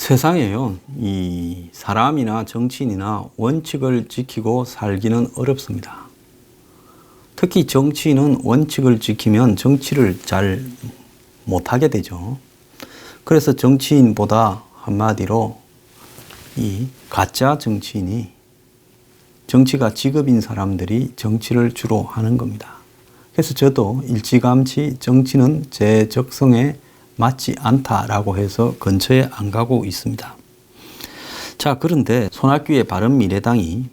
세상에요, 이 사람이나 정치인이나 원칙을 지키고 살기는 어렵습니다. 특히 정치인은 원칙을 지키면 정치를 잘 못하게 되죠. 그래서 정치인보다 한마디로 이 가짜 정치인이, 정치가 직업인 사람들이 정치를 주로 하는 겁니다. 그래서 저도 일찌감치 정치는 제 적성에 맞지 않다라고 해서 근처에 안 가고 있습니다. 자, 그런데 손학규의 바른미래당이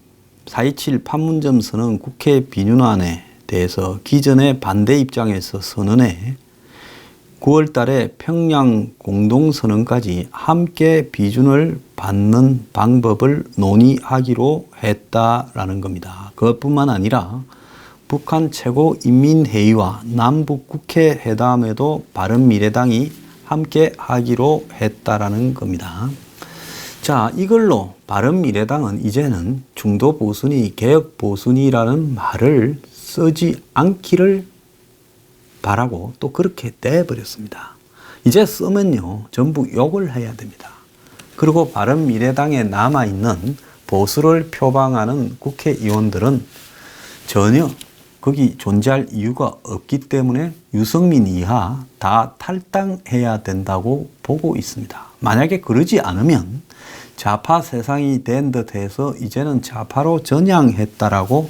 4.27 판문점 선언 국회 비준안에 대해서 기존의 반대 입장에서 선언해 9월 달에 평양 공동선언까지 함께 비준을 받는 방법을 논의하기로 했다라는 겁니다. 그것뿐만 아니라 북한 최고인민회의와 남북국회회담에도 바른미래당이 함께 하기로 했다라는 겁니다. 자, 이걸로 바른미래당은 이제는 중도보수니 개혁보수니라는 말을 쓰지 않기를 바라고 또 그렇게 내버렸습니다. 이제 쓰면요, 전부 욕을 해야 됩니다. 그리고 바른미래당에 남아있는 보수를 표방하는 국회의원들은 전혀 거기 존재할 이유가 없기 때문에 유승민 이하 다 탈당해야 된다고 보고 있습니다. 만약에 그러지 않으면 좌파 세상이 된 듯해서 이제는 좌파로 전향했다라고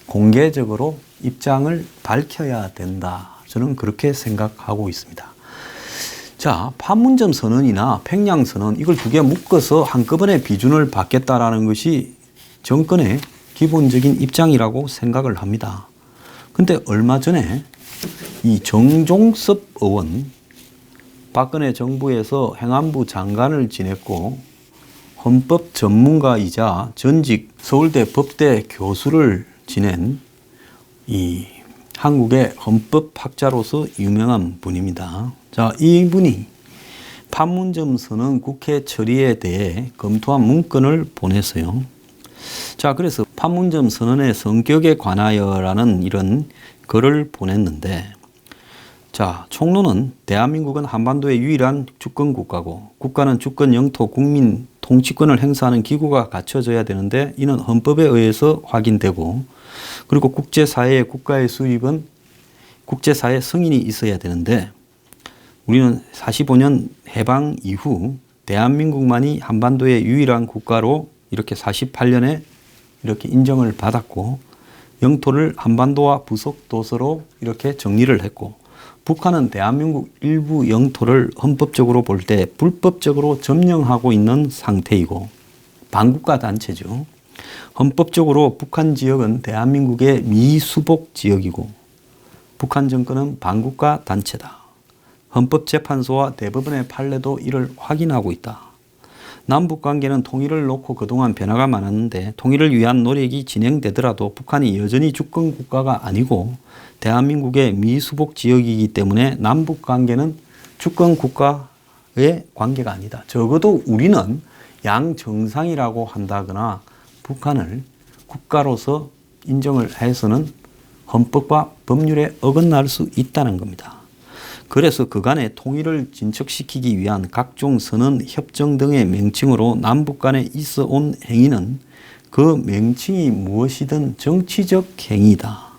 공개적으로 입장을 밝혀야 된다. 저는 그렇게 생각하고 있습니다. 자, 판문점 선언이나 평양 선언, 이걸 두 개 묶어서 한꺼번에 비준을 받겠다라는 것이 정권의 기본적인 입장이라고 생각을 합니다. 근데 얼마 전에 이 정종섭 의원, 박근혜 정부에서 행안부 장관을 지냈고 헌법 전문가이자 전직 서울대 법대 교수를 지낸 이 한국의 헌법학자로서 유명한 분입니다. 자, 이분이 판문점 선언 국회 처리에 대해 검토한 문건을 보냈어요. 자, 그래서 판문점 선언의 성격에 관하여라는 이런 글을 보냈는데, 자, 총론은 대한민국은 한반도의 유일한 주권 국가고 국가는 주권 영토 국민 통치권을 행사하는 기구가 갖춰져야 되는데 이는 헌법에 의해서 확인되고, 그리고 국제사회의 국가의 수립은 국제사회 승인이 있어야 되는데 우리는 45년 해방 이후 대한민국만이 한반도의 유일한 국가로 이렇게 48년에 이렇게 인정을 받았고 영토를 한반도와 부속 도서로 이렇게 정리를 했고, 북한은 대한민국 일부 영토를 헌법적으로 볼 때 불법적으로 점령하고 있는 상태이고 반국가 단체죠. 헌법적으로 북한 지역은 대한민국의 미수복 지역이고 북한 정권은 반국가 단체다. 헌법재판소와 대법원의 판례도 이를 확인하고 있다. 남북관계는 통일을 놓고 그동안 변화가 많았는데 통일을 위한 노력이 진행되더라도 북한이 여전히 주권 국가가 아니고 대한민국의 미수복 지역이기 때문에 남북관계는 주권 국가의 관계가 아니다. 적어도 우리는 양정상이라고 한다거나 북한을 국가로서 인정을 해서는 헌법과 법률에 어긋날 수 있다는 겁니다. 그래서 그간의 통일을 진척시키기 위한 각종 선언, 협정 등의 명칭으로 남북 간에 있어 온 행위는 그 명칭이 무엇이든 정치적 행위다.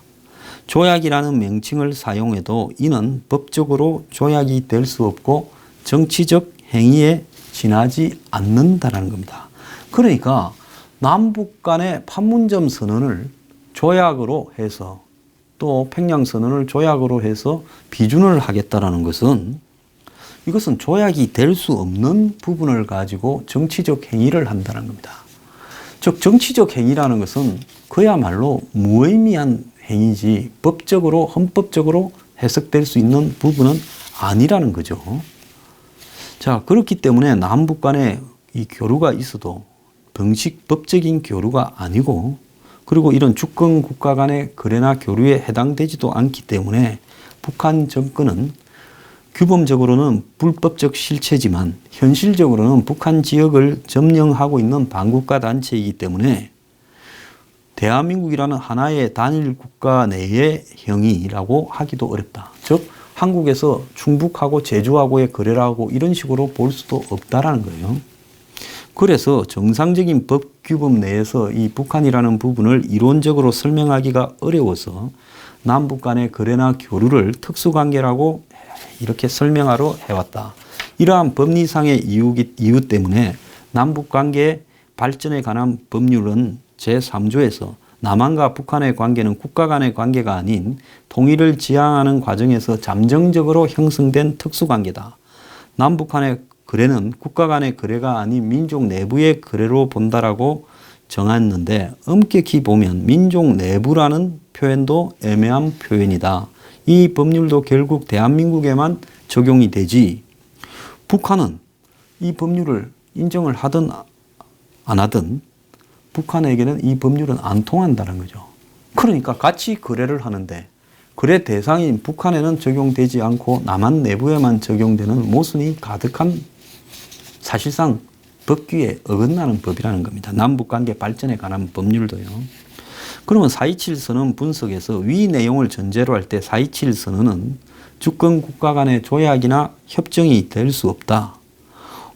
조약이라는 명칭을 사용해도 이는 법적으로 조약이 될 수 없고 정치적 행위에 지나지 않는다는 겁니다. 그러니까 남북 간의 판문점 선언을 조약으로 해서 또 평양선언을 조약으로 해서 비준을 하겠다라는 것은 이것은 조약이 될 수 없는 부분을 가지고 정치적 행위를 한다는 겁니다. 즉 정치적 행위라는 것은 그야말로 무의미한 행위지 법적으로 헌법적으로 해석될 수 있는 부분은 아니라는 거죠. 자, 그렇기 때문에 남북 간에 이 교류가 있어도 정식 법적인 교류가 아니고 그리고 이런 주권 국가 간의 거래나 교류에 해당되지도 않기 때문에 북한 정권은 규범적으로는 불법적 실체지만 현실적으로는 북한 지역을 점령하고 있는 반국가 단체이기 때문에 대한민국이라는 하나의 단일 국가 내의 행위라고 하기도 어렵다. 즉 한국에서 충북하고 제주하고의 거래를 하고 이런 식으로 볼 수도 없다라는 거예요. 그래서 정상적인 법 규범 내에서 이 북한이라는 부분을 이론적으로 설명하기가 어려워서 남북 간의 거래나 교류를 특수관계라고 이렇게 설명하러 해왔다. 이러한 법리상의 이유 때문에 남북관계 발전에 관한 법률은 제3조에서 남한과 북한의 관계는 국가 간의 관계가 아닌 통일을 지향하는 과정에서 잠정적으로 형성된 특수관계다. 남북한의 거래는 국가 간의 거래가 아닌 민족 내부의 거래로 본다라고 정했는데 엄격히 보면 민족 내부라는 표현도 애매한 표현이다. 이 법률도 결국 대한민국에만 적용이 되지 북한은 이 법률을 인정을 하든 안 하든 북한에게는 이 법률은 안 통한다는 거죠. 그러니까 같이 거래를 하는데 거래 대상인 북한에는 적용되지 않고 남한 내부에만 적용되는 모순이 가득한 사실상 법규에 어긋나는 법이라는 겁니다. 남북관계 발전에 관한 법률도요. 그러면 4.27 선언 분석에서 위 내용을 전제로 할 때 4.27 선언은 주권 국가 간의 조약이나 협정이 될 수 없다.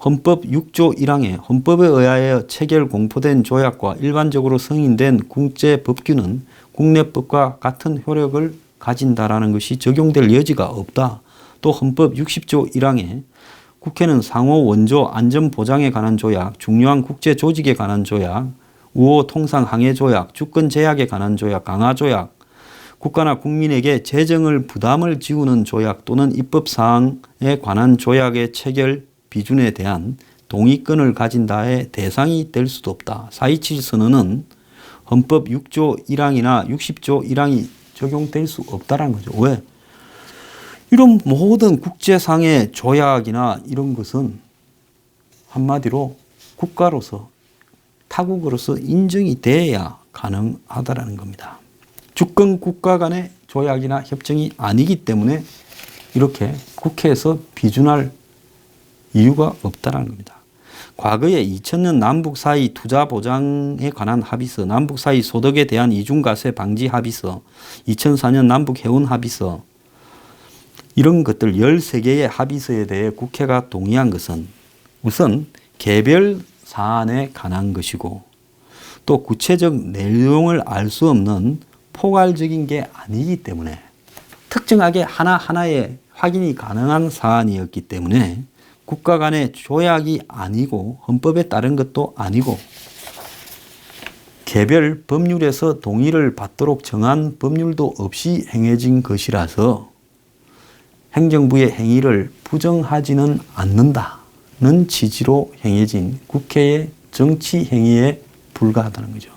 헌법 6조 1항에 헌법에 의하여 체결 공포된 조약과 일반적으로 승인된 국제법규는 국내법과 같은 효력을 가진다라는 것이 적용될 여지가 없다. 또 헌법 60조 1항에 국회는 상호 원조 안전 보장에 관한 조약, 중요한 국제 조직에 관한 조약, 우호 통상 항해 조약, 주권 제약에 관한 조약, 강화 조약, 국가나 국민에게 재정을 부담을 지우는 조약 또는 입법 사항에 관한 조약의 체결 비준에 대한 동의권을 가진 다의 대상이 될 수도 없다. 4.27 선언은 헌법 6조 1항이나 60조 1항이 적용될 수 없다는 거죠. 왜? 이런 모든 국제상의 조약이나 이런 것은 한마디로 국가로서 타국으로서 인정이 돼야 가능하다는 겁니다. 주권 국가 간의 조약이나 협정이 아니기 때문에 이렇게 국회에서 비준할 이유가 없다는 겁니다. 과거에 2000년 남북 사이 투자 보장에 관한 합의서, 남북 사이 소득에 대한 이중과세 방지 합의서, 2004년 남북 해운 합의서 이런 것들 13개의 합의서에 대해 국회가 동의한 것은 우선 개별 사안에 관한 것이고 또 구체적 내용을 알 수 없는 포괄적인 게 아니기 때문에 특정하게 하나하나의 확인이 가능한 사안이었기 때문에 국가 간의 조약이 아니고 헌법에 따른 것도 아니고 개별 법률에서 동의를 받도록 정한 법률도 없이 행해진 것이라서 행정부의 행위를 부정하지는 않는다는 취지로 행해진 국회의 정치 행위에 불과하다는 거죠.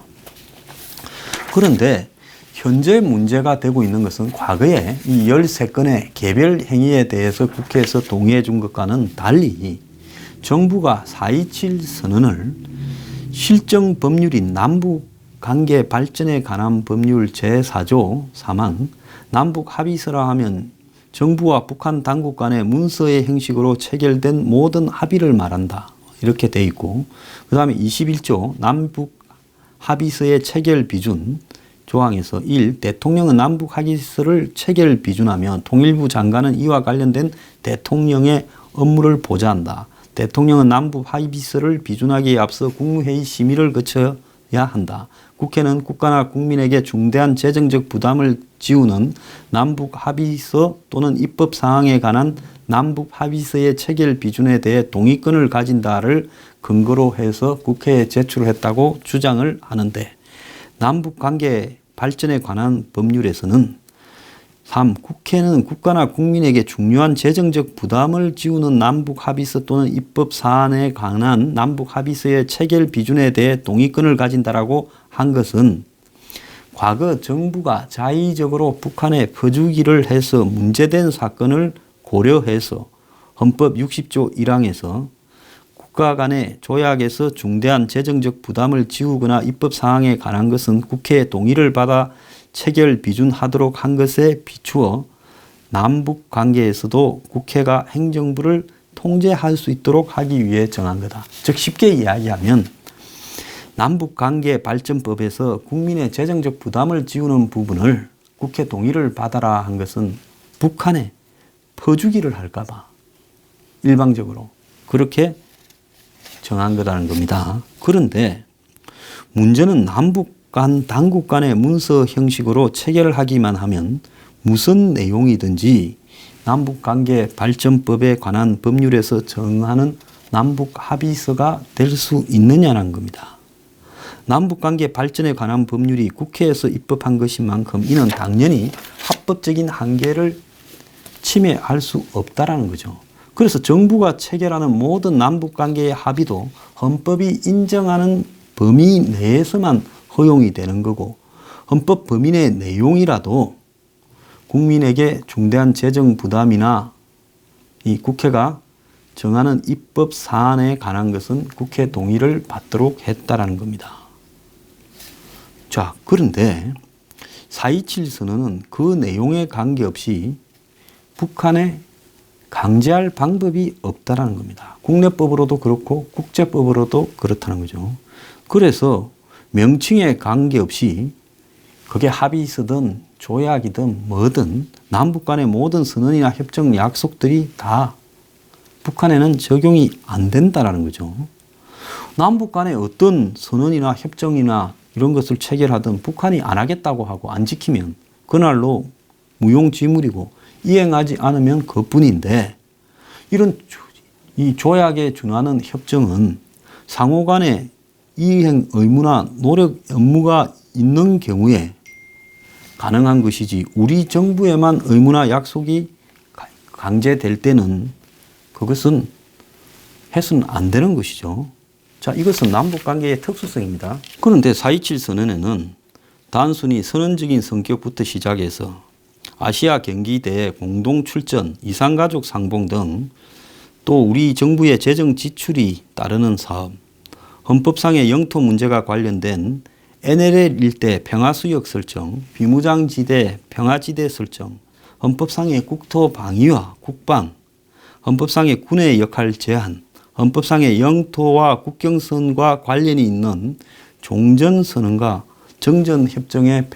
그런데 현재 문제가 되고 있는 것은 과거에 이 13건의 개별 행위에 대해서 국회에서 동의해 준 것과는 달리 정부가 4.27 선언을 실정 법률인 남북관계 발전에 관한 법률 제4조 3항 남북 합의서라 하면 정부와 북한 당국 간의 문서의 형식으로 체결된 모든 합의를 말한다. 이렇게 돼 있고 그 다음에 21조 남북 합의서의 체결 비준 조항에서 1. 대통령은 남북 합의서를 체결 비준하며 통일부 장관은 이와 관련된 대통령의 업무를 보좌한다. 대통령은 남북 합의서를 비준하기에 앞서 국무회의 심의를 거쳐야 한다. 국회는 국가나 국민에게 중대한 재정적 부담을 지우는 남북 합의서 또는 입법 사항에 관한 남북 합의서의 체결 비준에 대해 동의권을 가진다를 근거로 해서 국회에 제출했다고 주장을 하는데 남북관계 발전에 관한 법률에서는 3. 국회는 국가나 국민에게 중요한 재정적 부담을 지우는 남북합의서 또는 입법 사안에 관한 남북합의서의 체결 비준에 대해 동의권을 가진다라고 한 것은 과거 정부가 자의적으로 북한에 퍼주기를 해서 문제된 사건을 고려해서 헌법 60조 1항에서 국가 간의 조약에서 중대한 재정적 부담을 지우거나 입법 사항에 관한 것은 국회의 동의를 받아 체결 비준하도록 한 것에 비추어 남북 관계에서도 국회가 행정부를 통제할 수 있도록 하기 위해 정한 거다. 즉 쉽게 이야기하면 남북관계발전법에서 국민의 재정적 부담을 지우는 부분을 국회 동의를 받아라 한 것은 북한의 퍼주기를 할까봐 일방적으로 그렇게 정한 거라는 겁니다. 그런데 문제는 남북 간 당국 간의 문서 형식으로 체결하기만 하면 무슨 내용이든지 남북관계 발전법에 관한 법률에서 정하는 남북 합의서가 될 수 있느냐는 겁니다. 남북관계 발전에 관한 법률이 국회에서 입법한 것인 만큼 이는 당연히 합법적인 한계를 침해할 수 없다라는 거죠. 그래서 정부가 체결하는 모든 남북관계의 합의도 헌법이 인정하는 범위 내에서만 허용이 되는 거고 헌법 범위 내 내용이라도 국민에게 중대한 재정 부담이나 이 국회가 정하는 입법 사안에 관한 것은 국회 동의를 받도록 했다라는 겁니다. 자, 그런데 4.27 선언은 그 내용에 관계없이 북한에 강제할 방법이 없다라는 겁니다. 국내법으로도 그렇고 국제법으로도 그렇다는 거죠. 그래서 명칭에 관계없이 그게 합의서든 조약이든 뭐든 남북 간의 모든 선언이나 협정 약속들이 다 북한에는 적용이 안 된다라는 거죠. 남북 간의 어떤 선언이나 협정이나 이런 것을 체결하든 북한이 안 하겠다고 하고 안 지키면 그날로 무용지물이고 이행하지 않으면 그뿐인데 이런 이 조약에 준하는 협정은 상호 간에 이행 의무나 노력 업무가 있는 경우에 가능한 것이지 우리 정부에만 의무나 약속이 강제될 때는 그것은 해서는 안 되는 것이죠. 자, 이것은 남북관계의 특수성입니다. 그런데 4.27 선언에는 단순히 선언적인 성격부터 시작해서 아시아 경기대 공동 출전, 이산가족 상봉 등 또 우리 정부의 재정 지출이 따르는 사업, 헌법상의 영토 문제가 관련된 NLL 일대 평화수역 설정, 비무장지대 평화지대 설정, 헌법상의 국토 방위와 국방, 헌법상의 군의 역할 제한, 헌법상의 영토와 국경선과 관련이 있는 종전선언과 정전협정의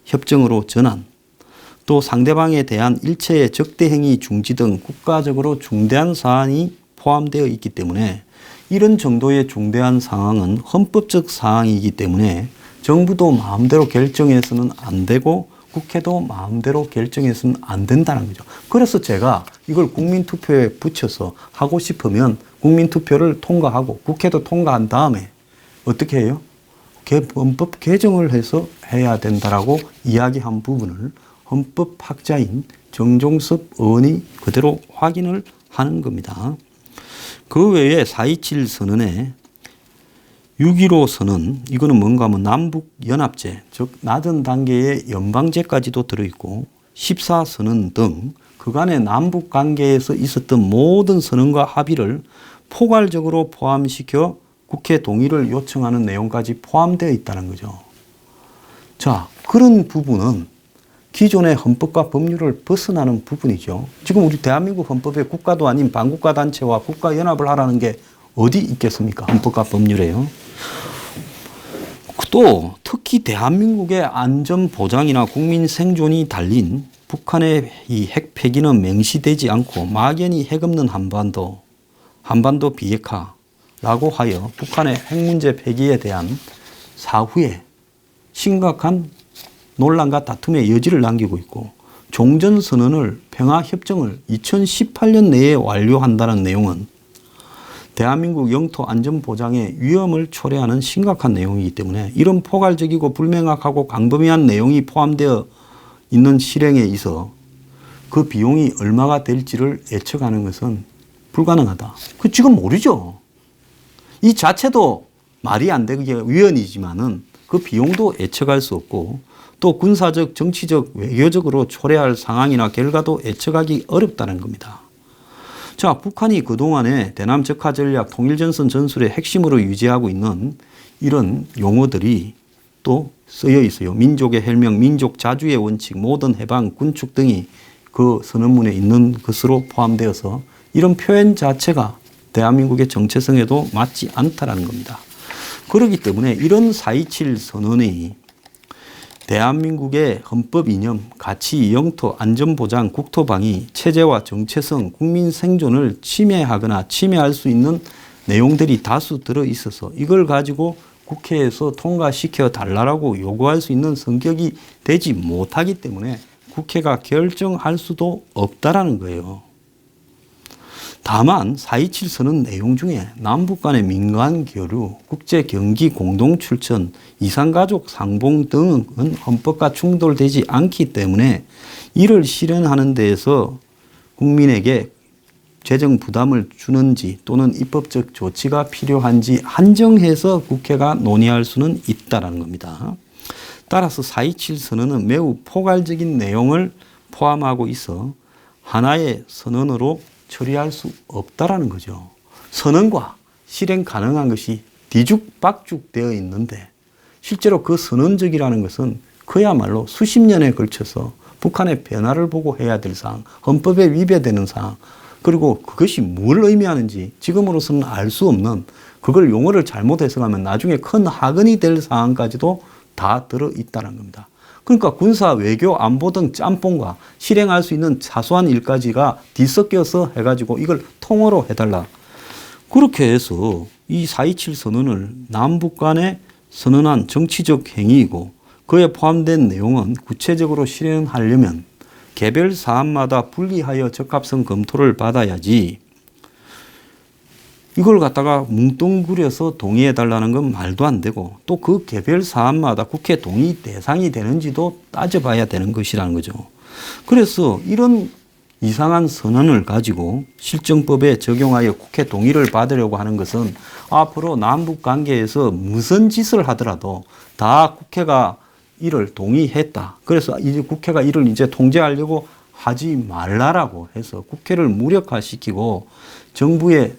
평화협정으로 전환, 또 상대방에 대한 일체의 적대행위 중지 등 국가적으로 중대한 사안이 포함되어 있기 때문에 이런 정도의 중대한 상황은 헌법적 사항이기 때문에 정부도 마음대로 결정해서는 안 되고 국회도 마음대로 결정해서는 안 된다는 거죠. 그래서 제가 이걸 국민투표에 붙여서 하고 싶으면 국민투표를 통과하고 국회도 통과한 다음에 어떻게 해요? 헌법 개정을 해서 해야 된다라고 이야기한 부분을 헌법학자인 정종섭 의원이 그대로 확인을 하는 겁니다. 그 외에 4.27 선언에 6.15 선언, 이거는 뭔가 하면 남북연합제, 즉 낮은 단계의 연방제까지도 들어있고 14 선언 등 그간의 남북관계에서 있었던 모든 선언과 합의를 포괄적으로 포함시켜 국회 동의를 요청하는 내용까지 포함되어 있다는 거죠. 자, 그런 부분은 기존의 헌법과 법률을 벗어나는 부분이죠. 지금 우리 대한민국 헌법에 국가도 아닌 반국가 단체와 국가연합을 하라는 게 어디 있겠습니까? 헌법과 법률에요. 또 특히 대한민국의 안전보장이나 국민 생존이 달린 북한의 이 핵 폐기는 명시되지 않고 막연히 핵 없는 한반도, 한반도 비핵화라고 하여 북한의 핵 문제 폐기에 대한 사후에 심각한 논란과 다툼의 여지를 남기고 있고 종전선언을 평화협정을 2018년 내에 완료한다는 내용은 대한민국 영토 안전보장의 위험을 초래하는 심각한 내용이기 때문에 이런 포괄적이고 불명확하고 광범위한 내용이 포함되어 있는 실행에 있어 그 비용이 얼마가 될지를 예측하는 것은 불가능하다. 그 지금 모르죠. 이 자체도 말이 안 되게 위헌이지만은 그 비용도 예측할 수 없고 또 군사적, 정치적, 외교적으로 초래할 상황이나 결과도 예측하기 어렵다는 겁니다. 자, 북한이 그동안에 대남 적화 전략 통일전선 전술의 핵심으로 유지하고 있는 이런 용어들이 또 쓰여 있어요. 민족의 혈명, 민족 자주의 원칙, 모든 해방, 군축 등이 그 선언문에 있는 것으로 포함되어서 이런 표현 자체가 대한민국의 정체성에도 맞지 않다라는 겁니다. 그렇기 때문에 이런 4.27 선언이 대한민국의 헌법 이념, 가치, 영토, 안전보장, 국토방위, 체제와 정체성, 국민 생존을 침해하거나 침해할 수 있는 내용들이 다수 들어 있어서 이걸 가지고 국회에서 통과시켜 달라고 요구할 수 있는 성격이 되지 못하기 때문에 국회가 결정할 수도 없다라는 거예요. 다만 4.27 선언 내용 중에 남북 간의 민간 교류, 국제 경기 공동 출전, 이산가족 상봉 등은 헌법과 충돌되지 않기 때문에 이를 실현하는 데에서 국민에게 재정 부담을 주는지 또는 입법적 조치가 필요한지 한정해서 국회가 논의할 수는 있다는 겁니다. 따라서 4.27 선언은 매우 포괄적인 내용을 포함하고 있어 하나의 선언으로 처리할 수 없다라는 거죠. 선언과 실행 가능한 것이 뒤죽박죽 되어 있는데 실제로 그 선언적이라는 것은 그야말로 수십 년에 걸쳐서 북한의 변화를 보고 해야 될 사항, 헌법에 위배되는 사항, 그리고 그것이 뭘 의미하는지 지금으로서는 알 수 없는, 그걸 용어를 잘못 해석하면 나중에 큰 학언이 될 사항까지도 다 들어있다는 겁니다. 그러니까 군사, 외교, 안보 등 짬뽕과 실행할 수 있는 사소한 일까지가 뒤섞여서 해가지고 이걸 통으로 해달라. 그렇게 해서 이 4.27 선언을 남북 간에 선언한 정치적 행위이고 그에 포함된 내용은 구체적으로 실행하려면 개별 사안마다 분리하여 적합성 검토를 받아야지 이걸 갖다가 뭉뚱그려서 동의해달라는 건 말도 안 되고 또 그 개별 사안마다 국회 동의 대상이 되는지도 따져봐야 되는 것이라는 거죠. 그래서 이런 이상한 선언을 가지고 실정법에 적용하여 국회 동의를 받으려고 하는 것은 앞으로 남북 관계에서 무슨 짓을 하더라도 다 국회가 이를 동의했다. 그래서 이제 국회가 이를 이제 통제하려고 하지 말라라고 해서 국회를 무력화시키고 정부의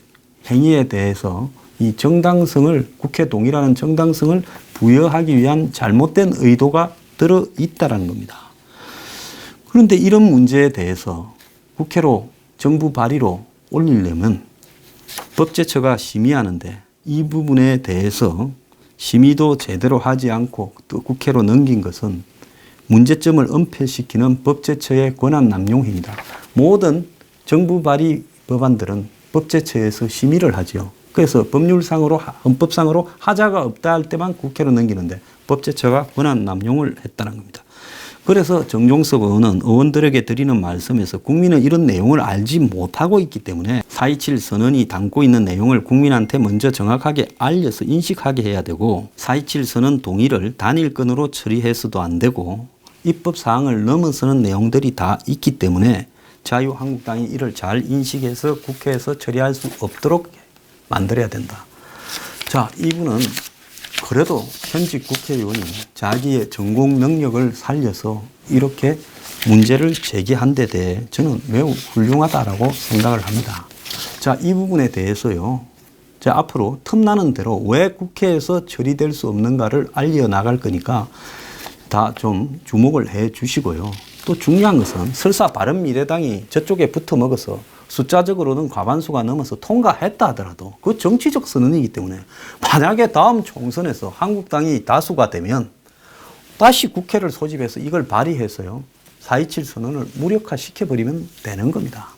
행위에 대해서 이 정당성을, 국회 동의라는 정당성을 부여하기 위한 잘못된 의도가 들어 있다는 겁니다. 그런데 이런 문제에 대해서 국회로 정부 발의로 올리려면 법제처가 심의하는데 이 부분에 대해서 심의도 제대로 하지 않고 또 국회로 넘긴 것은 문제점을 은폐시키는 법제처의 권한 남용 행위다. 모든 정부 발의 법안들은 법제처에서 심의를 하죠. 그래서 법률상으로, 헌법상으로 하자가 없다 할 때만 국회로 넘기는데 법제처가 권한 남용을 했다는 겁니다. 그래서 정종섭 의원은 의원들에게 드리는 말씀에서 국민은 이런 내용을 알지 못하고 있기 때문에 4.27 선언이 담고 있는 내용을 국민한테 먼저 정확하게 알려서 인식하게 해야 되고 4.27 선언 동의를 단일건으로 처리해서도 안 되고 입법 사항을 넘어서는 내용들이 다 있기 때문에 자유한국당이 이를 잘 인식해서 국회에서 처리할 수 없도록 만들어야 된다. 자, 이분은 그래도 현직 국회의원이 자기의 전공 능력을 살려서 이렇게 문제를 제기한 데 대해 저는 매우 훌륭하다라고 생각을 합니다. 자, 이 부분에 대해서요. 자, 앞으로 틈나는 대로 왜 국회에서 처리될 수 없는가를 알려나갈 거니까 다 좀 주목을 해 주시고요. 또 중요한 것은 설사 바른미래당이 저쪽에 붙어 먹어서 숫자적으로는 과반수가 넘어서 통과했다 하더라도 그 정치적 선언이기 때문에 만약에 다음 총선에서 한국당이 다수가 되면 다시 국회를 소집해서 이걸 발의해서요. 4.27 선언을 무력화시켜버리면 되는 겁니다.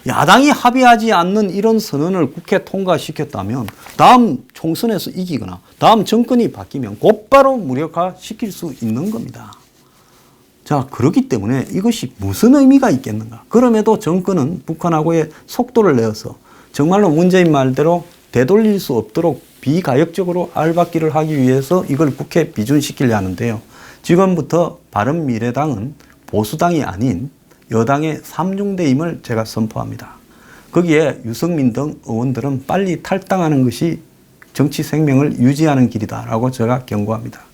야당이 합의하지 않는 이런 선언을 국회 통과시켰다면 다음 총선에서 이기거나 다음 정권이 바뀌면 곧바로 무력화시킬 수 있는 겁니다. 자, 그렇기 때문에 이것이 무슨 의미가 있겠는가? 그럼에도 정권은 북한하고의 속도를 내어서 정말로 문재인 말대로 되돌릴 수 없도록 비가역적으로 알박기를 하기 위해서 이걸 국회에 비준시키려 하는데요. 지금부터 바른미래당은 보수당이 아닌 여당의 삼중대임을 제가 선포합니다. 거기에 유승민 등 의원들은 빨리 탈당하는 것이 정치 생명을 유지하는 길이다라고 제가 경고합니다.